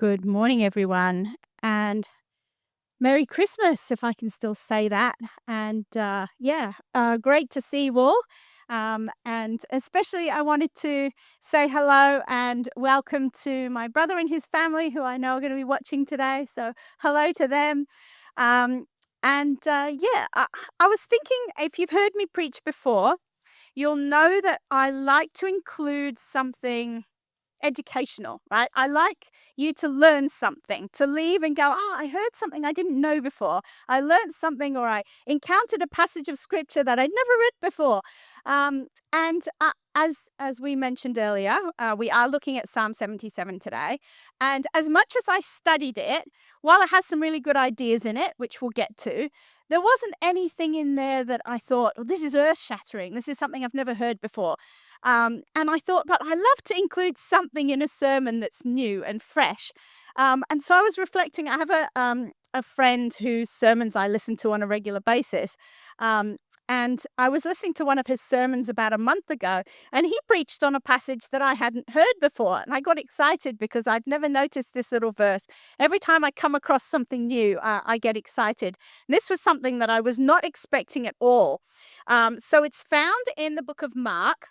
Good morning, everyone, and Merry Christmas, if I can still say that. And great to see you all. And especially, I wanted to say hello and welcome to my brother and his family, who I know are going to be watching today. So, hello to them. Um, I was thinking if you've heard me preach before, you'll know that I like to include something educational, right? I like you to learn something, to leave and go, oh, I heard something I didn't know before. I learned something, or I encountered a passage of scripture that I'd never read before. As we mentioned earlier, we are looking at Psalm 77 today. And as much as I studied it, while it has some really good ideas in it, which we'll get to, there wasn't anything in there that I thought, oh, this is earth shattering. This is something I've never heard before. And I thought, but I love to include something in a sermon that's new and fresh. And so I was reflecting. I have a friend whose sermons I listen to on a regular basis. And I was listening to one of his sermons about a month ago, and he preached on a passage that I hadn't heard before. And I got excited because I'd never noticed this little verse. Every time I come across something new, I get excited. And this was something that I was not expecting at all. So it's found in the book of Mark.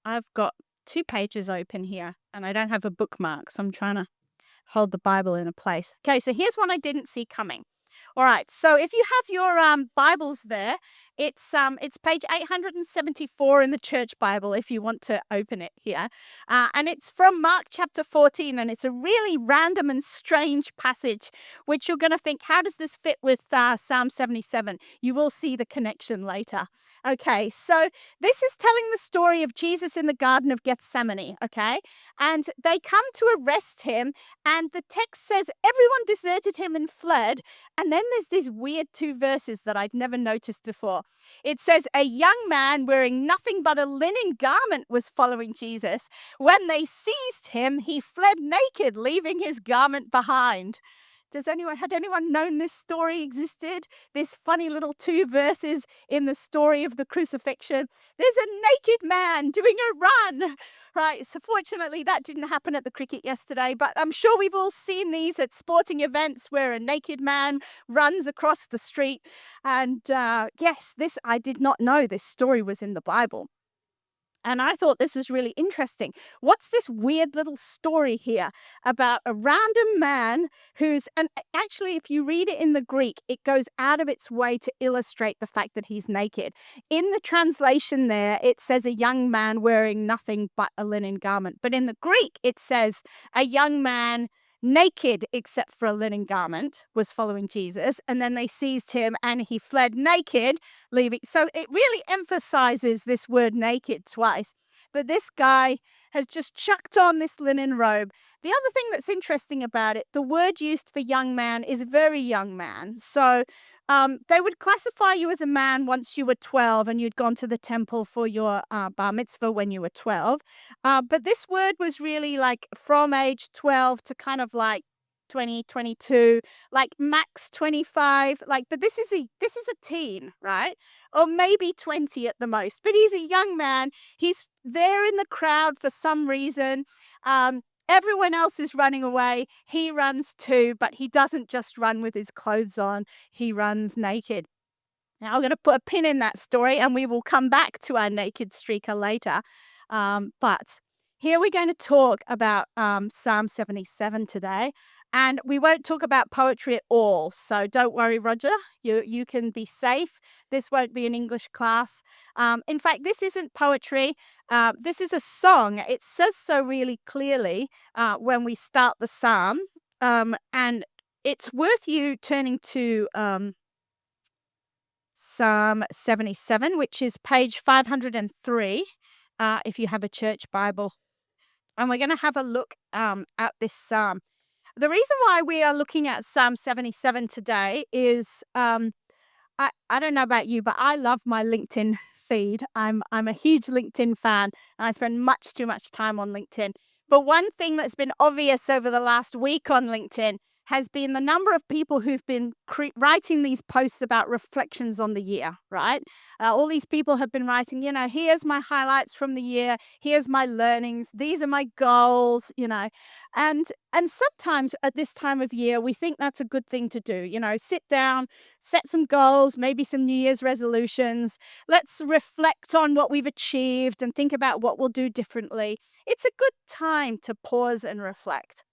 I've got 2 pages open here, and I don't have a bookmark, so I'm trying to hold the Bible in a place. Okay, so here's one I didn't see coming. All right, so if you have your Bibles there, it's page 874 in the Church Bible if you want to open it here. And it's from Mark chapter 14, and it's a really random and strange passage, which you're going to think, how does this fit with Psalm 77? You will see the connection later. Okay, so this is telling the story of Jesus in the Garden of Gethsemane, okay? And they come to arrest him, and the text says everyone deserted him and fled. And then there's these weird 2 verses that I'd never noticed before. It says, a young man wearing nothing but a linen garment was following Jesus. When they seized him, he fled naked, leaving his garment behind. Had anyone known this story existed? This funny little 2 verses in the story of the crucifixion. There's a naked man doing a run. Right, so fortunately that didn't happen at the cricket yesterday, but I'm sure we've all seen these at sporting events where a naked man runs across the street. And yes, I did not know this story was in the Bible. And I thought this was really interesting. What's this weird little story here about a random man and actually, if you read it in the Greek, it goes out of its way to illustrate the fact that he's naked. In the translation there, it says a young man wearing nothing but a linen garment. But in the Greek, it says a young man naked except for a linen garment was following Jesus. And then they seized him and he fled naked, leaving. So it really emphasizes this word naked twice. But this guy has just chucked on this linen robe. The other thing that's interesting about it, the word used for young man is very young man. So they would classify you as a man once you were 12 and you'd gone to the temple for your bar mitzvah when you were 12. But this word was really like from age 12 to kind of like 20, 22, like max 25. But this is a teen, right? Or maybe 20 at the most. But he's a young man. He's there in the crowd for some reason. Everyone else is running away. He runs too, but he doesn't just run with his clothes on. He runs naked. Now, I'm going to put a pin in that story, and we will come back to our naked streaker later. But here we're going to talk about Psalm 77 today. And we won't talk about poetry at all. So don't worry, Roger. You can be safe. This won't be an English class. In fact, this isn't poetry. This is a song. It says so really clearly when we start the psalm. And it's worth you turning to Psalm 77, which is page 503, if you have a church Bible. And we're going to have a look at this psalm. The reason why we are looking at Psalm 77 today is I don't know about you, but I love my LinkedIn feed. I'm a huge LinkedIn fan, and I spend much too much time on LinkedIn. But one thing that's been obvious over the last week on LinkedIn, has been the number of people who've been writing these posts about reflections on the year, right? All these people have been writing, here's my highlights from the year, here's my learnings, these are my goals, and sometimes at this time of year, we think that's a good thing to do. Sit down, set some goals, maybe some New Year's resolutions. Let's reflect on what we've achieved and think about what we'll do differently. It's a good time to pause and reflect.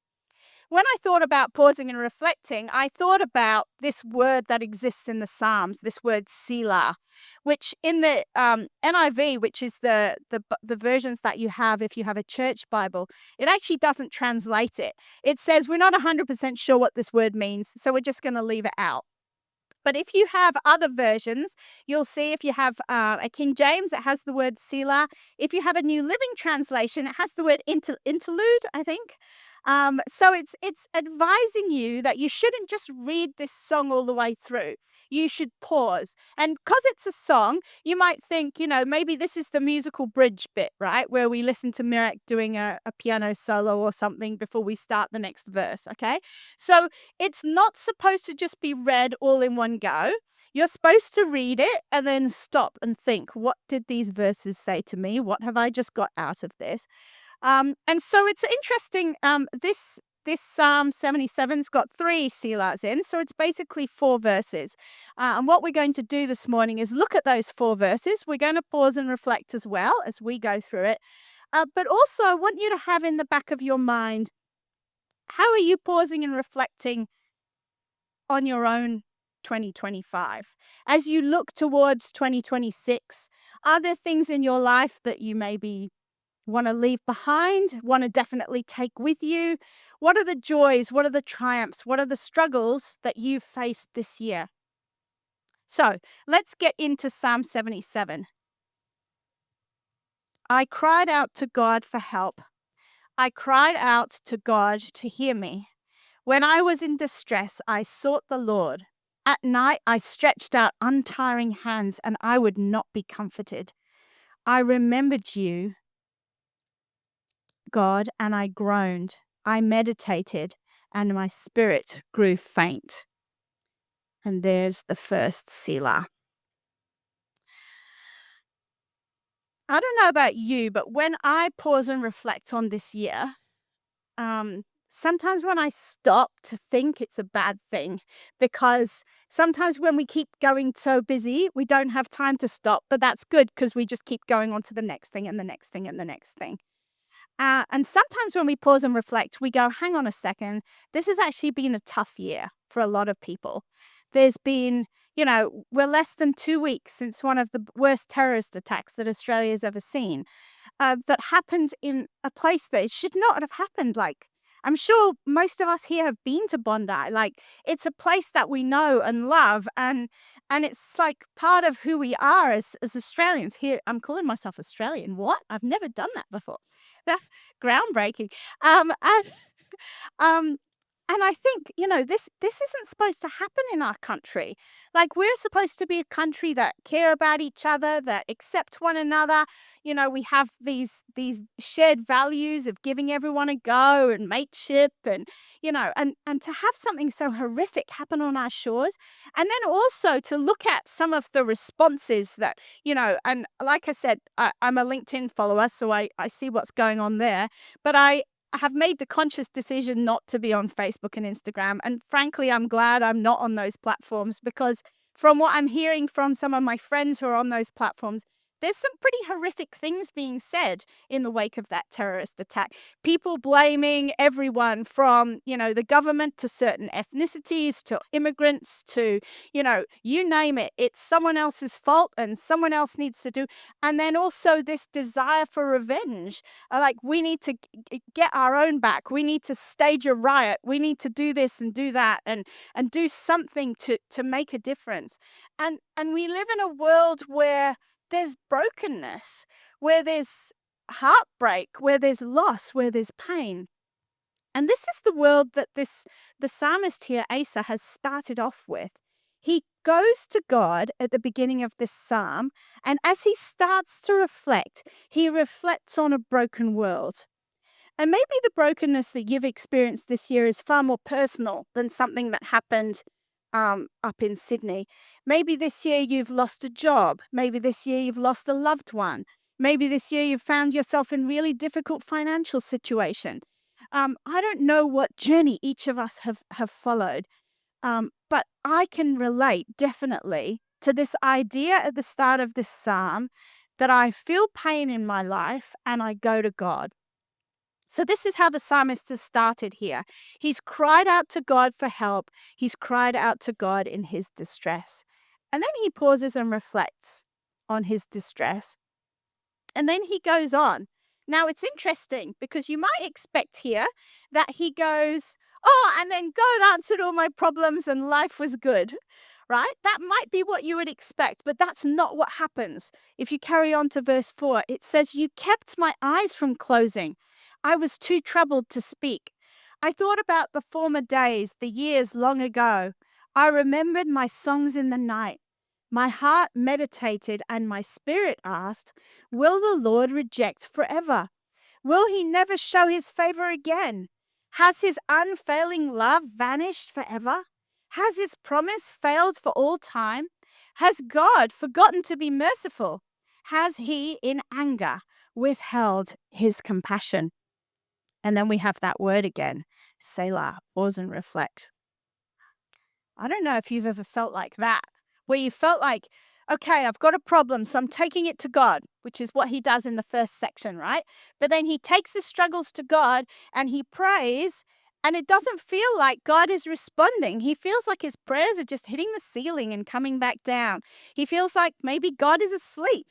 When I thought about pausing and reflecting, I thought about this word that exists in the Psalms, this word Selah, which in the NIV, which is the versions that you have if you have a church Bible, it actually doesn't translate it. It says we're not 100% sure what this word means, so we're just going to leave it out. But if you have other versions, you'll see if you have a King James, it has the word Selah. If you have a New Living Translation, it has the word interlude, I think. So it's advising you that you shouldn't just read this song all the way through. You should pause. And because it's a song, you might think, maybe this is the musical bridge bit, right? Where we listen to Mirek doing a piano solo or something before we start the next verse, okay? So it's not supposed to just be read all in one go. You're supposed to read it and then stop and think, what did these verses say to me? What have I just got out of this? And so it's interesting. This Psalm 77's got 3 Selahs in, so it's basically 4 verses. And what we're going to do this morning is look at those 4 verses. We're going to pause and reflect as well as we go through it. But also, I want you to have in the back of your mind, how are you pausing and reflecting on your own 2025? As you look towards 2026, are there things in your life that you maybe want to leave behind, want to definitely take with you? What are the joys? What are the triumphs? What are the struggles that you've faced this year? So let's get into Psalm 77. I cried out to God for help. I cried out to God to hear me. When I was in distress, I sought the Lord. At night, I stretched out untiring hands, and I would not be comforted. I remembered you, God, and I groaned. I meditated, and my spirit grew faint. And there's the first Selah. I don't know about you, but when I pause and reflect on this year, sometimes when I stop to think, it's a bad thing, because sometimes when we keep going so busy, we don't have time to stop. But that's good because we just keep going on to the next thing and the next thing and the next thing. And sometimes when we pause and reflect, we go, hang on a second, this has actually been a tough year for a lot of people. There's been, we're less than 2 weeks since one of the worst terrorist attacks that Australia's ever seen, that happened in a place that it should not have happened. Like, I'm sure most of us here have been to Bondi. Like, it's a place that we know and love, and it's like part of who we are as Australians. Here, I'm calling myself Australian. What? I've never done that before. Groundbreaking. And um, and I think, this isn't supposed to happen in our country. Like, we're supposed to be a country that care about each other, that accept one another. We have these shared values of giving everyone a go and mateship, and and to have something so horrific happen on our shores, and then also to look at some of the responses that, and like I said, I'm a LinkedIn follower, so I see what's going on there, but I have made the conscious decision not to be on Facebook and Instagram. And frankly, I'm glad I'm not on those platforms, because from what I'm hearing from some of my friends who are on those platforms, there's some pretty horrific things being said in the wake of that terrorist attack. People blaming everyone from, the government to certain ethnicities to immigrants to, you name it. It's someone else's fault and someone else needs to do. And then also this desire for revenge. Like, we need to get our own back. We need to stage a riot. We need to do this and do that and do something to make a difference. And we live in a world where there's brokenness, where there's heartbreak, where there's loss, where there's pain. And this is the world that the psalmist here, Asa, has started off with. He goes to God at the beginning of this psalm, and as he starts to reflect, he reflects on a broken world. And maybe the brokenness that you've experienced this year is far more personal than something that happened up in Sydney. Maybe this year you've lost a job. Maybe this year you've lost a loved one. Maybe this year you've found yourself in really difficult financial situation. I don't know what journey each of us have followed, but I can relate definitely to this idea at the start of this psalm that I feel pain in my life and I go to God. So, this is how the psalmist has started here. He's cried out to God for help, he's cried out to God in his distress. And then he pauses and reflects on his distress. And then he goes on. Now, it's interesting because you might expect here that he goes, "Oh, and then God answered all my problems and life was good," right? That might be what you would expect, but that's not what happens. If you carry on to verse 4, it says, "You kept my eyes from closing. I was too troubled to speak. I thought about the former days, the years long ago. I remembered my songs in the night. My heart meditated and my spirit asked, will the Lord reject forever? Will he never show his favor again? Has his unfailing love vanished forever? Has his promise failed for all time? Has God forgotten to be merciful? Has he in anger withheld his compassion?" And then we have that word again, Selah, pause and reflect. I don't know if you've ever felt like that, where you felt like, okay, I've got a problem, so I'm taking it to God, which is what he does in the first section, right? But then he takes his struggles to God and he prays, and it doesn't feel like God is responding. He feels like his prayers are just hitting the ceiling and coming back down. He feels like maybe God is asleep.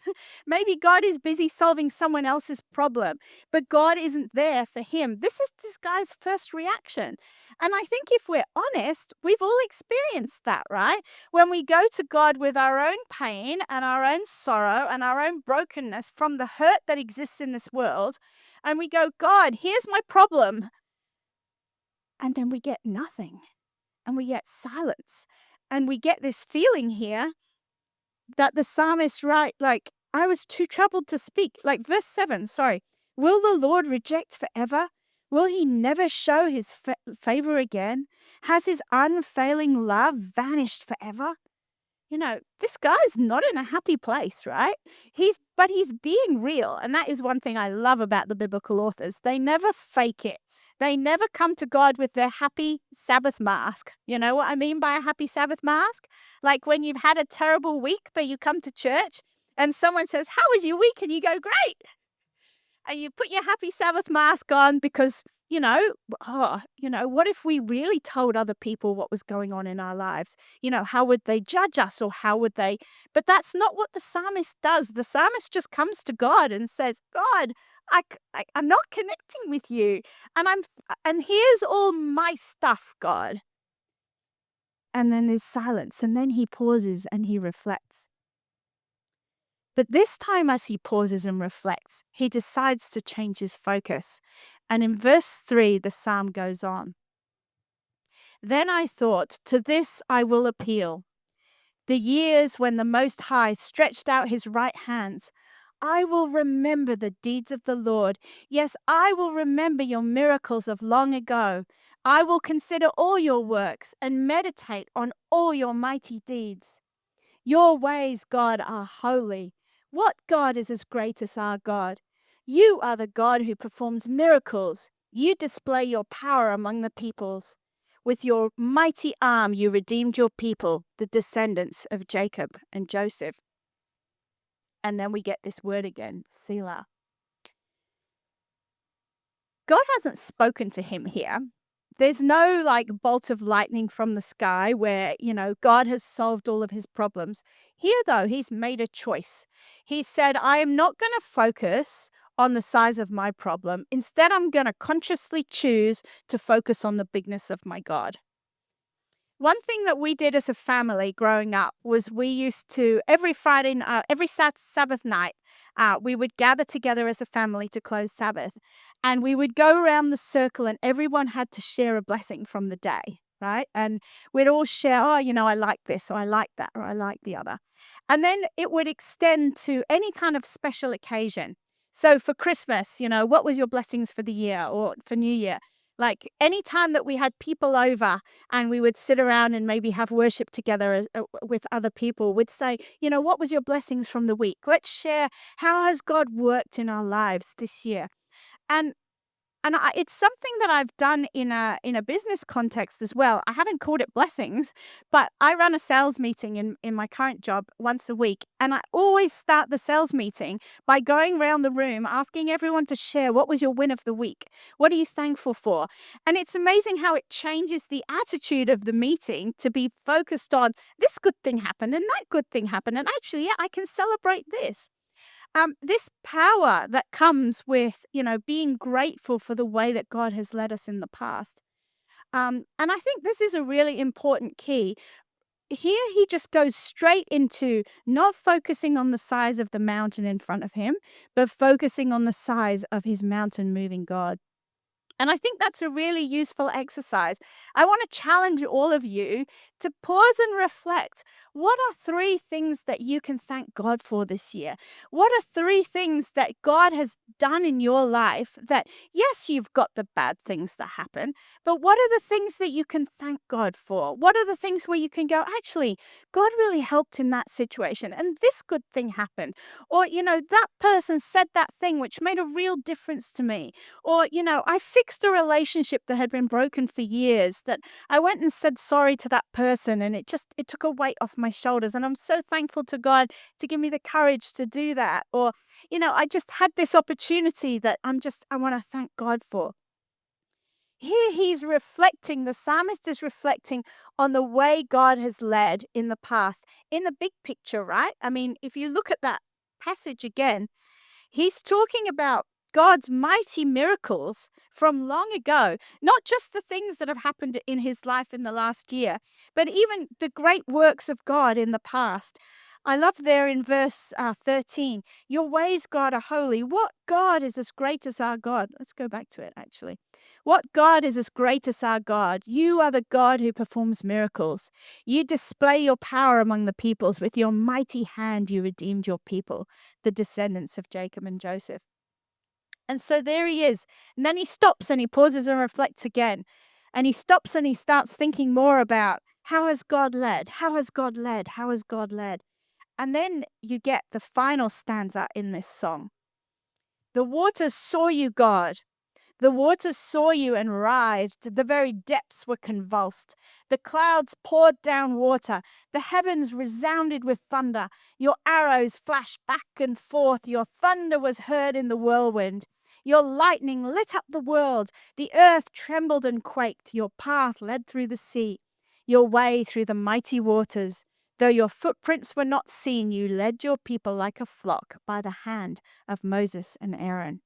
Maybe God is busy solving someone else's problem, but God isn't there for him. This is this guy's first reaction. And I think if we're honest, we've all experienced that, right? When we go to God with our own pain and our own sorrow and our own brokenness from the hurt that exists in this world, and we go, "God, here's my problem." And then we get nothing and we get silence. And we get this feeling here that the psalmist right, like, I was too troubled to speak. Like verse 7, sorry. Will the Lord reject forever? Will he never show his favor again? Has his unfailing love vanished forever? This guy's not in a happy place, right? But he's being real. And that is one thing I love about the biblical authors. They never fake it. They never come to God with their happy Sabbath mask. You know what I mean by a happy Sabbath mask? Like when you've had a terrible week, but you come to church and someone says, "How was your week?" And you go, "Great." And you put your happy Sabbath mask on because, what if we really told other people what was going on in our lives? How would they judge us or how would they? But that's not what the psalmist does. The psalmist just comes to God and says, "God, I'm not connecting with you. And here's all my stuff, God." And then there's silence. And then he pauses and he reflects. But this time, as he pauses and reflects, he decides to change his focus. And in verse 3, the psalm goes on. Then I thought, to this I will appeal. The years when the Most High stretched out his right hand. I will remember the deeds of the Lord. Yes, I will remember your miracles of long ago. I will consider all your works and meditate on all your mighty deeds. Your ways, God, are holy. What God is as great as our God? You are the God who performs miracles. You display your power among the peoples. With your mighty arm, you redeemed your people, the descendants of Jacob and Joseph. And then we get this word again, Selah. God hasn't spoken to him here. There's no like bolt of lightning from the sky where, God has solved all of his problems. Here, though, he's made a choice. He said, I am not going to focus on the size of my problem. Instead, I'm going to consciously choose to focus on the bigness of my God. One thing that we did as a family growing up was we used to, every Sabbath night, we would gather together as a family to close Sabbath. And we would go around the circle and everyone had to share a blessing from the day, right? And we'd all share, oh, I like this, or I like that, or I like the other. And then it would extend to any kind of special occasion. So for Christmas, what was your blessings for the year or for New Year? Like any time that we had people over and we would sit around and maybe have worship together with other people, we'd say, what was your blessings from the week? Let's share how has God worked in our lives this year. And it's something that I've done in a business context as well. I haven't called it blessings, but I run a sales meeting in my current job once a week, and I always start the sales meeting by going around the room asking everyone to share what was your win of the week? What are you thankful for? And it's amazing how it changes the attitude of the meeting to be focused on this good thing happened and that good thing happened, and actually, yeah, I can celebrate this. This power that comes with, being grateful for the way that God has led us in the past. And I think this is a really important key. Here, he just goes straight into not focusing on the size of the mountain in front of him, but focusing on the size of his mountain moving God. And I think that's a really useful exercise. I want to challenge all of you to pause and reflect. What are three things that you can thank God for this year? What are three things that God has done in your life that, yes, you've got the bad things that happen, but what are the things that you can thank God for? What are the things where you can go, actually, God really helped in that situation and this good thing happened? Or, that person said that thing which made a real difference to me. Or, I fixed a relationship that had been broken for years, that I went and said sorry to that person, and it took a weight off my shoulders. And I'm so thankful to God to give me the courage to do that. Or, I just had this opportunity that I want to thank God for. Here the psalmist is reflecting on the way God has led in the past, in the big picture, right? I mean, if you look at that passage again, he's talking about God's mighty miracles from long ago, not just the things that have happened in his life in the last year, but even the great works of God in the past. I love there in verse 13, your ways, God, are holy. What God is as great as our God? Let's go back to it, actually. What God is as great as our God? You are the God who performs miracles. You display your power among the peoples. With your mighty hand, you redeemed your people, the descendants of Jacob and Joseph. And so there he is. And then he stops and he pauses and reflects again. And he stops and he starts thinking more about how has God led? How has God led? How has God led? And then you get the final stanza in this song. The waters saw you, God. The waters saw you and writhed, the very depths were convulsed. The clouds poured down water, the heavens resounded with thunder. Your arrows flashed back and forth, your thunder was heard in the whirlwind. Your lightning lit up the world, the earth trembled and quaked. Your path led through the sea, your way through the mighty waters. Though your footprints were not seen, you led your people like a flock by the hand of Moses and Aaron.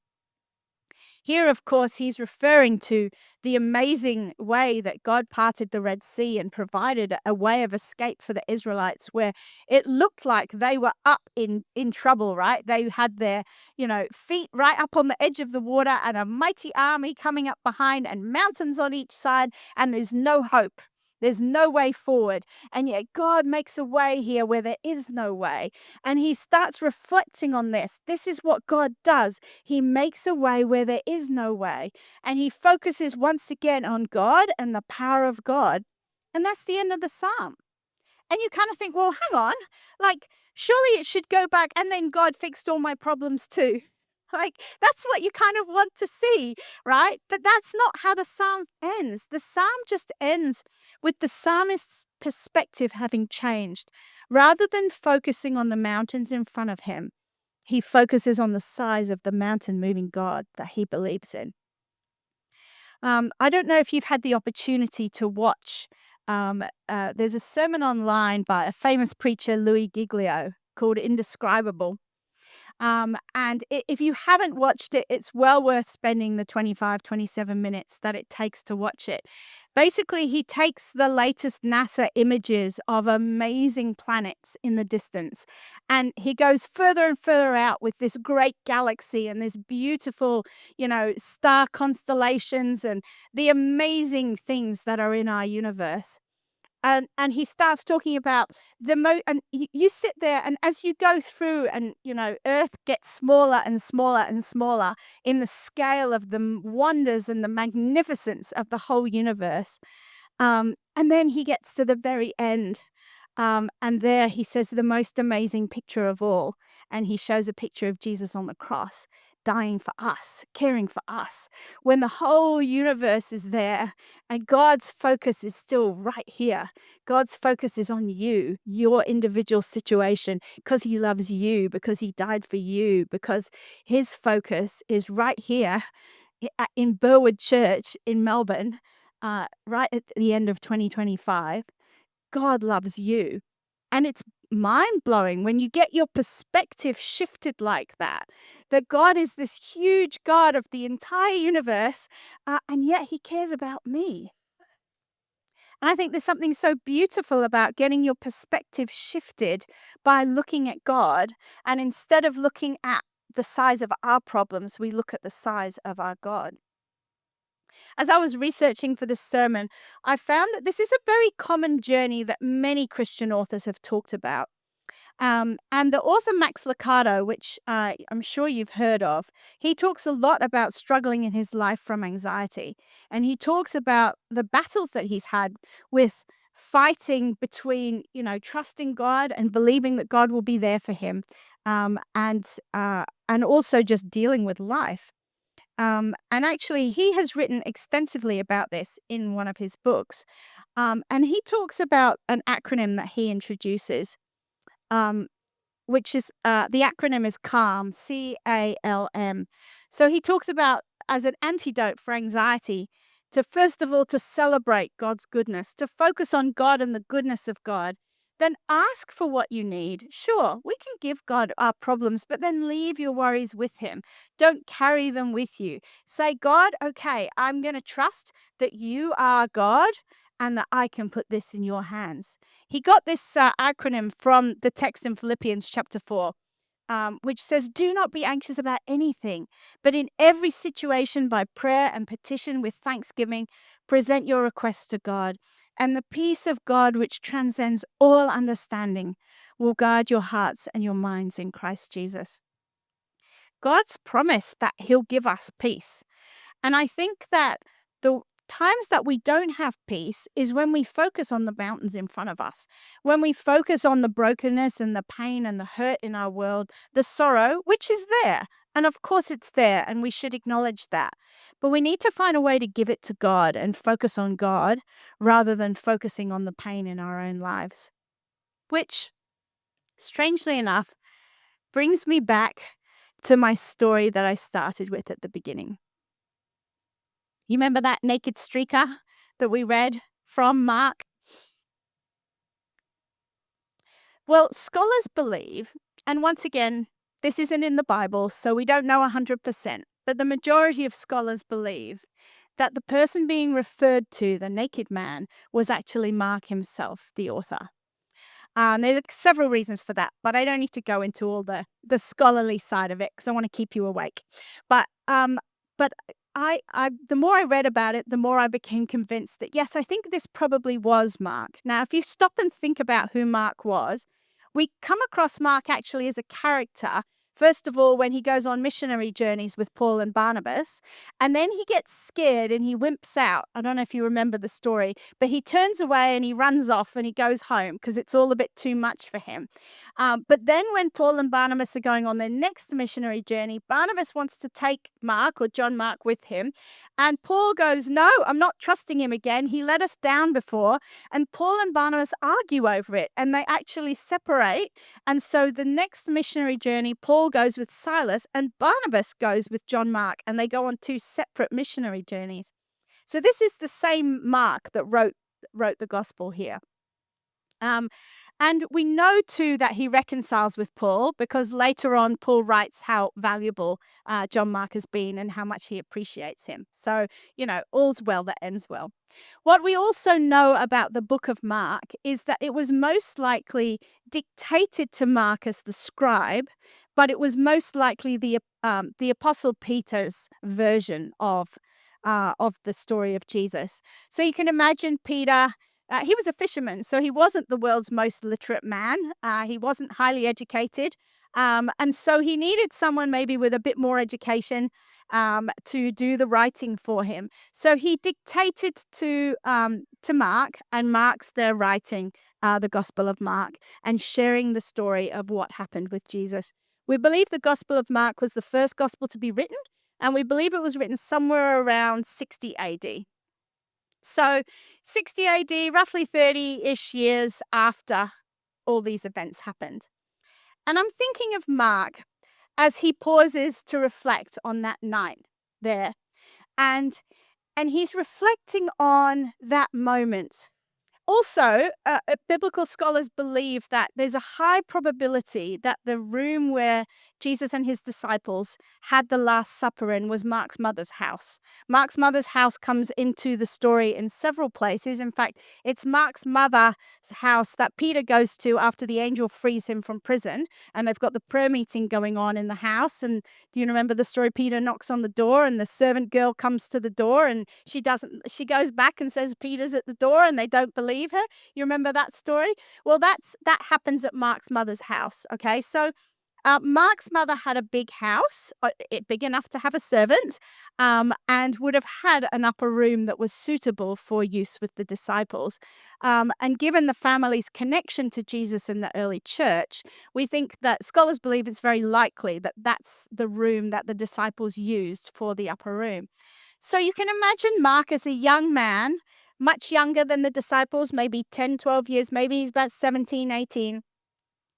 Here, of course, he's referring to the amazing way that God parted the Red Sea and provided a way of escape for the Israelites, where it looked like they were up in trouble, right? They had their, feet right up on the edge of the water and a mighty army coming up behind and mountains on each side, and there's no hope. There's no way forward. And yet God makes a way here where there is no way. And he starts reflecting on this. This is what God does. He makes a way where there is no way. And he focuses once again on God and the power of God. And that's the end of the psalm. And you kind of think, well, hang on. Like, surely it should go back and then God fixed all my problems too. Like, that's what you kind of want to see, right? But that's not how the psalm ends. The psalm just ends with the psalmist's perspective having changed. Rather than focusing on the mountains in front of him, he focuses on the size of the mountain moving God that he believes in. I don't know if you've had the opportunity to watch. There's a sermon online by a famous preacher, Louis Giglio, called Indescribable. And if you haven't watched it, it's well worth spending the 25, 27 minutes that it takes to watch it. Basically, he takes the latest NASA images of amazing planets in the distance, and he goes further and further out with this great galaxy and this beautiful, star constellations and the amazing things that are in our universe. And he starts talking about and you sit there, and as you go through, and earth gets smaller and smaller and smaller in the scale of the wonders and the magnificence of the whole universe. And then he gets to the very end, and there he says the most amazing picture of all, and he shows a picture of Jesus on the cross, dying for us, caring for us, when the whole universe is there, and God's focus is still right here. God's focus is on you, your individual situation, because he loves you, because he died for you, because his focus is right here in Burwood Church in Melbourne, right at the end of 2025. God loves you. And it's mind blowing when you get your perspective shifted like that, that God is this huge God of the entire universe, and yet he cares about me. And I think there's something so beautiful about getting your perspective shifted by looking at God. And instead of looking at the size of our problems, we look at the size of our God. As I was researching for this sermon, I found that this is a very common journey that many Christian authors have talked about. And the author Max Lucado, which I'm sure you've heard of, he talks a lot about struggling in his life from anxiety. And he talks about the battles that he's had with fighting between, trusting God and believing that God will be there for him, and also just dealing with life. And actually, he has written extensively about this in one of his books. And he talks about an acronym that he introduces, um, which is the acronym is CALM, CALM. So he talks about, as an antidote for anxiety, to first of all to celebrate God's goodness, to focus on God and the goodness of God. Then ask for what you need. Sure, we can give God our problems, but then leave your worries with him. Don't carry them with you. Say, God, okay, I'm going to trust that you are God and that I can put this in your hands. He got this acronym from the text in Philippians chapter 4, which says, "Do not be anxious about anything, but in every situation by prayer and petition with thanksgiving, present your requests to God. And the peace of God, which transcends all understanding, will guard your hearts and your minds in Christ Jesus." God's promised that he'll give us peace. And I think that the times that we don't have peace is when we focus on the mountains in front of us, when we focus on the brokenness and the pain and the hurt in our world, the sorrow, which is there. And of course, it's there, and we should acknowledge that. But we need to find a way to give it to God and focus on God rather than focusing on the pain in our own lives. Which, strangely enough, brings me back to my story that I started with at the beginning. You remember that naked streaker that we read from Mark? Well, scholars believe, and once again, this isn't in the Bible, so we don't know 100%, but the majority of scholars believe that the person being referred to, the naked man, was actually Mark himself, the author. There's several reasons for that, but I don't need to go into all the scholarly side of it because I want to keep you awake. But the more I read about it, the more I became convinced that yes, I think this probably was Mark. Now, if you stop and think about who Mark was, we come across Mark actually as a character. First of all, when he goes on missionary journeys with Paul and Barnabas, and then he gets scared and he wimps out. I don't know if you remember the story, but he turns away and he runs off and he goes home because it's all a bit too much for him. But then when Paul and Barnabas are going on their next missionary journey, Barnabas wants to take Mark or John Mark with him. And Paul goes, "No, I'm not trusting him again. He let us down before." And Paul and Barnabas argue over it and they actually separate. And so the next missionary journey, Paul goes with Silas and Barnabas goes with John Mark, and they go on two separate missionary journeys. So this is the same Mark that wrote the gospel here. And we know too that he reconciles with Paul because later on Paul writes how valuable John Mark has been and how much he appreciates him. So, all's well that ends well. What we also know about the book of Mark is that it was most likely dictated to Mark as the scribe, but it was most likely the Apostle Peter's version of the story of Jesus. So you can imagine Peter He was a fisherman, so he wasn't the world's most literate man. He wasn't highly educated. And so he needed someone maybe with a bit more education to do the writing for him. So he dictated to Mark, and Mark's there writing the Gospel of Mark and sharing the story of what happened with Jesus. We believe the Gospel of Mark was the first gospel to be written, and we believe it was written somewhere around 60 AD. So 60 AD, roughly 30-ish years after all these events happened. And I'm thinking of Mark as he pauses to reflect on that night there. And he's reflecting on that moment. Also, biblical scholars believe that there's a high probability that the room where Jesus and his disciples had the Last Supper in was Mark's mother's house. Mark's mother's house comes into the story in several places. In fact, it's Mark's mother's house that Peter goes to after the angel frees him from prison, and they've got the prayer meeting going on in the house. And do you remember the story? Peter knocks on the door, and the servant girl comes to the door, and she goes back and says Peter's at the door, and they don't believe her. You remember that story? Well, that happens at Mark's mother's house. Okay, so Mark's mother had a big house, big enough to have a servant, and would have had an upper room that was suitable for use with the disciples. And given the family's connection to Jesus in the early church, we think that scholars believe it's very likely that that's the room that the disciples used for the upper room. So you can imagine Mark as a young man, much younger than the disciples, maybe 10, 12 years, maybe he's about 17, 18.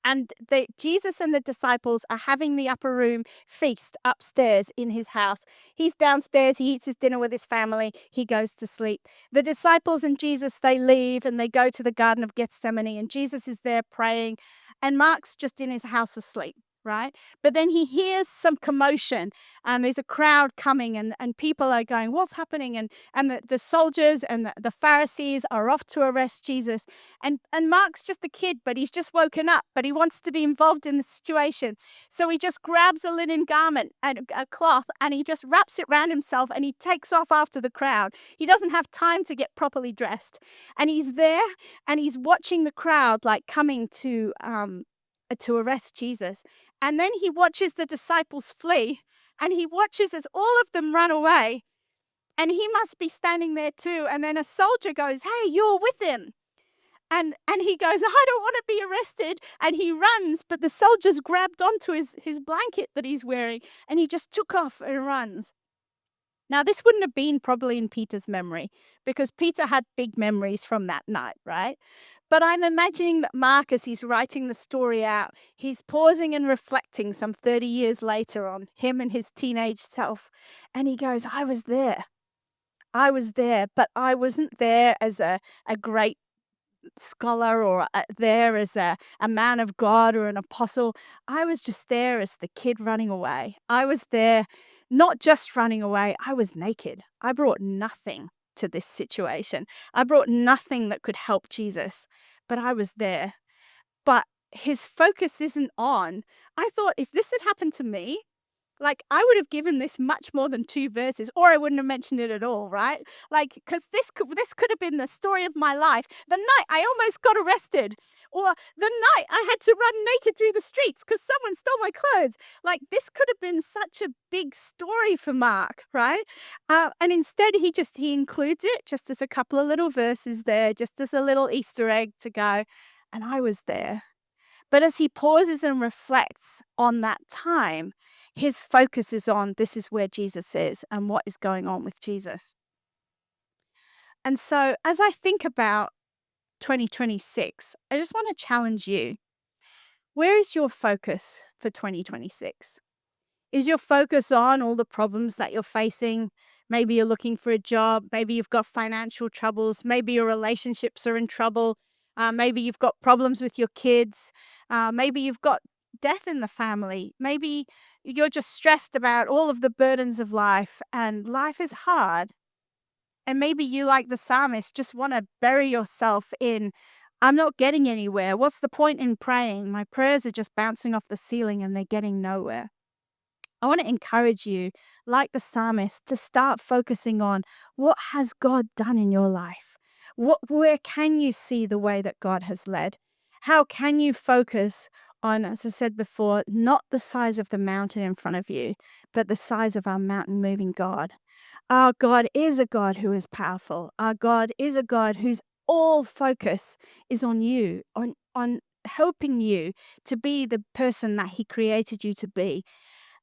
And Jesus and the disciples are having the upper room feast upstairs in his house. He's downstairs, he eats his dinner with his family, he goes to sleep. The disciples and Jesus, they leave and they go to the Garden of Gethsemane, and Jesus is there praying, and Mark's just in his house asleep. Right? But then he hears some commotion, and there's a crowd coming, and people are going, what's happening? And the soldiers and the Pharisees are off to arrest Jesus. And Mark's just a kid, but he's just woken up, but he wants to be involved in the situation. So he just grabs a linen garment and a cloth, and he just wraps it around himself, and he takes off after the crowd. He doesn't have time to get properly dressed. And he's there, and he's watching the crowd like coming to arrest Jesus. And then he watches the disciples flee, and he watches as all of them run away, and he must be standing there too. And then a soldier goes, hey, you're with him. And he goes, I don't want to be arrested. And he runs, but the soldiers grabbed onto his blanket that he's wearing, and he just took off and runs. Now, this wouldn't have been probably in Peter's memory, because Peter had big memories from that night, right? But I'm imagining that Mark, as he's writing the story out, he's pausing and reflecting some 30 years later on him and his teenage self. And he goes, I was there. I was there, but I wasn't there as a great scholar or there as a man of God or an apostle. I was just there as the kid running away. I was there not just running away, I was naked. I brought nothing to this situation. I brought nothing that could help Jesus, but I was there. But his focus isn't on, I thought if this had happened to me, like, I would have given this much more than 2 verses, or I wouldn't have mentioned it at all, right? Like, because this could have been the story of my life. The night I almost got arrested, or the night I had to run naked through the streets because someone stole my clothes. Like, this could have been such a big story for Mark, right? And instead, he includes it just as a couple of little verses there, just as a little Easter egg to go, and I was there. But as he pauses and reflects on that time, his focus is on this is where Jesus is and what is going on with Jesus. And so as I think about 2026, I just want to challenge you. Where is your focus for 2026? Is your focus on all the problems that you're facing? Maybe you're looking for a job. Maybe you've got financial troubles. Maybe your relationships are in trouble. Maybe you've got problems with your kids. Maybe you've got death in the family. Maybe you're just stressed about all of the burdens of life, and life is hard. And maybe you, like the psalmist, just want to bury yourself in, I'm not getting anywhere. What's the point in praying? My prayers are just bouncing off the ceiling and they're getting nowhere. I want to encourage you, like the psalmist, to start focusing on what has God done in your life? Where can you see the way that God has led? How can you focus on, as I said before, not the size of the mountain in front of you, but the size of our mountain moving God? Our God is a God who is powerful. Our God is a God whose all focus is on you, on helping you to be the person that He created you to be.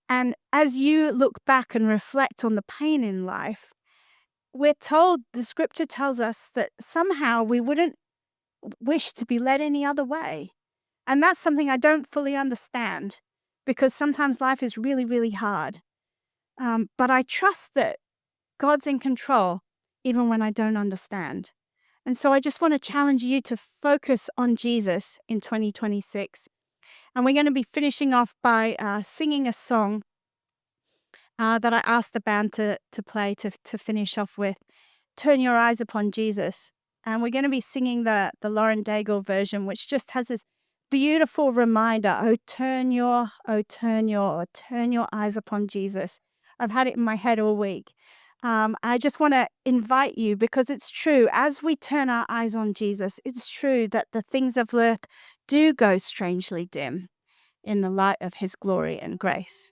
And as you look back and reflect on the pain in life, we're told, the scripture tells us that somehow we wouldn't wish to be led any other way. And that's something I don't fully understand, because sometimes life is really, really hard. But I trust that God's in control, even when I don't understand. And so I just want to challenge you to focus on Jesus in 2026. And we're going to be finishing off by singing a song that I asked the band to play to finish off with. Turn Your Eyes Upon Jesus. And we're going to be singing the Lauren Daigle version, which just has this beautiful reminder, turn your eyes upon Jesus. I've had it in my head all week. I just want to invite you, because it's true, as we turn our eyes on Jesus, it's true that the things of earth do go strangely dim in the light of His glory and grace.